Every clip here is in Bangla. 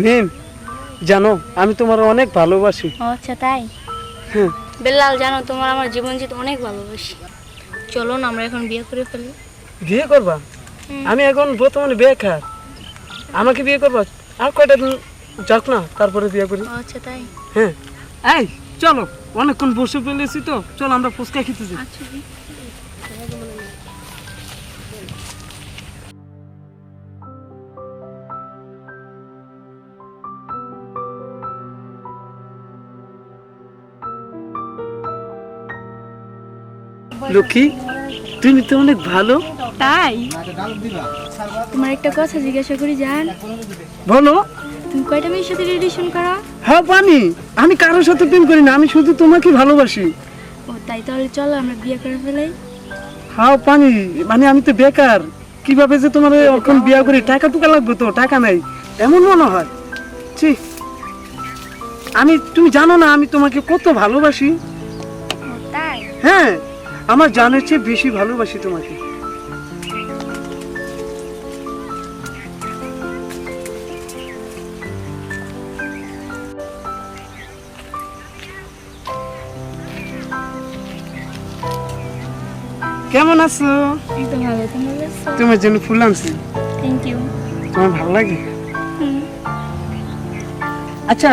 মিম, জানো আমি তোমার অনেক ভালোবাসি। আচ্ছা তাই? হ্যাঁ। বেলাল, জানো তোমার আমার জীবন জিতে অনেক ভালোবাসি। চলো না আমরা এখন বিয়ে করে ফেলি। বিয়ে করবা? আমি এখন বর্তমানে বেকার, আমাকে বিয়ে করবা? আর কয়টা দিন যাক না, তারপরে বিয়ে করি। আচ্ছা তাই? হ্যাঁ। এই চলো, অনেকক্ষণ বসে ফেলেছি তো, চলো আমরা ফুচকা খেতে যাই। আচ্ছা। লক্ষ্মী, তুমি তো অনেক ভালো। তাই? তোমার একটা কথা জিজ্ঞাসা করি জান, বলো। তুমি কয়টা মেয়ের সাথে রিলেশন করো? হ্যাঁ পানি, আমি কারোর সাথে প্রেম করি না, আমি শুধু তোমাকে ভালোবাসি। ও তাই, তাহলে চলো আমরা বিয়ে করে ফেলাই। হ্যাঁ পানি, মানে আমি তো বেকার, কিভাবে যে তোমার এখন বিয়ে করি, টাকা টুকা লাগবে তো, টাকা নাই এমন মনে হয়। ঠিক, তুমি জানো না আমি তোমাকে কত ভালোবাসি। ও তাই? হ্যাঁ, আমার জানের চেয়ে বেশি ভালোবাসি তোমাকে। কেমন আছো? একদম ভালো, তুমি ভালো আছো? তোমার জন্য ফুল আনছি। Thank you. তোমার ভালো লাগে? আচ্ছা,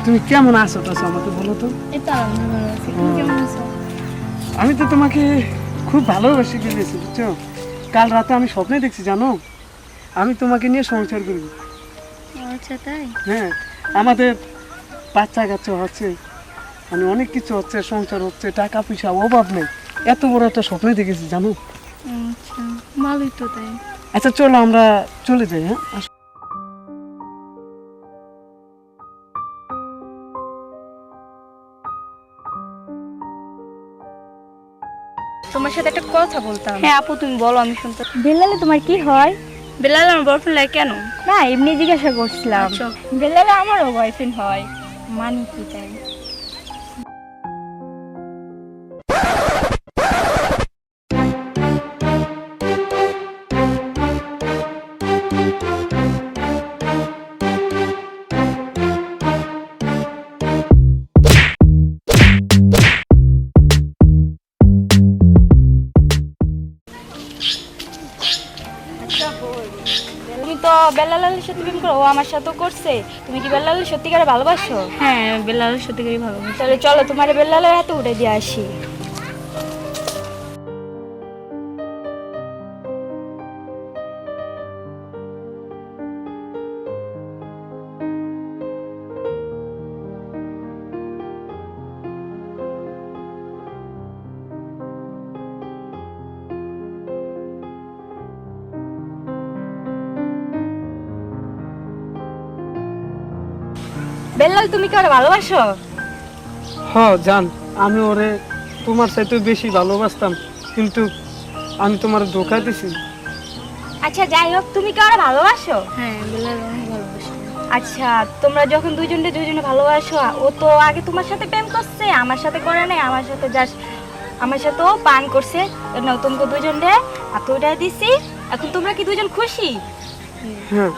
তুমি কেমন আছো তো আমাকে বলো তো। এই তো আমি ভালো আছি, তুমি কেমন আছো? আমি তো তোমাকে খুব ভালোবাসি ফেলেছি, বুঝছো? কাল রাতে আমি স্বপ্নে দেখছি, জানো আমি তোমাকে নিয়ে সংসার করব। আচ্ছা তাই? হ্যাঁ, আমাদের বাচ্চা কাচ্চা হচ্ছে, মানে অনেক কিছু হচ্ছে, সংসার হচ্ছে, টাকা পয়সা অভাব নেই, এত বড় একটা স্বপ্নে দেখেছি, জানো। আচ্ছা, ভালোই তো তাই। আচ্ছা চলো আমরা চলে যাই। হ্যাঁ, আসো। তোমার সাথে একটা কথা বলতাম। হ্যাঁ আপু, তুমি বলো, আমি শুনতে। বেলালে তোমার কি হয়? বেলাল আমার বয়ফ্রেন্ড লাগে। কেন? না, এমনি জিজ্ঞাসা করছিলাম। বেলালে আমারও বয়ফ্রেন্ড হয়। মানে কি তাই? তুমি তো বেলালের সাথে প্রেম করো, ও আমার সাথেও করছে। তুমি কি বেলালের সত্যিকারে ভালোবাসো? হ্যাঁ, বেলালের সত্যিকারই ভালোবাসি। তাহলে চলো তোমার বেলালের হাতে উঠে দিয়ে আসি। বেলাল, তুমি কি ওরে ভালোবাসো? হ্যাঁ জান, আমি ওরে তোমার চাইতে বেশি ভালোবাসতাম, কিন্তু আমি তোমার ধোঁকা দিছি। আচ্ছা যাই হোক, তুমি কি ওরে ভালোবাসো? হ্যাঁ, বেলাল অনেক ভালোবাসি। আচ্ছা, তোমরা যখন দুইজনে ভালোবাসো, ও তো আগে তোমার সাথে প্রেম করছে, আমার সাথে করে নাই। আমার সাথেও পান করছে। তোমাকে দুইজনে হাতে উঠাই দিছি। এখন তোমরা কি দুইজন খুশি? হ্যাঁ।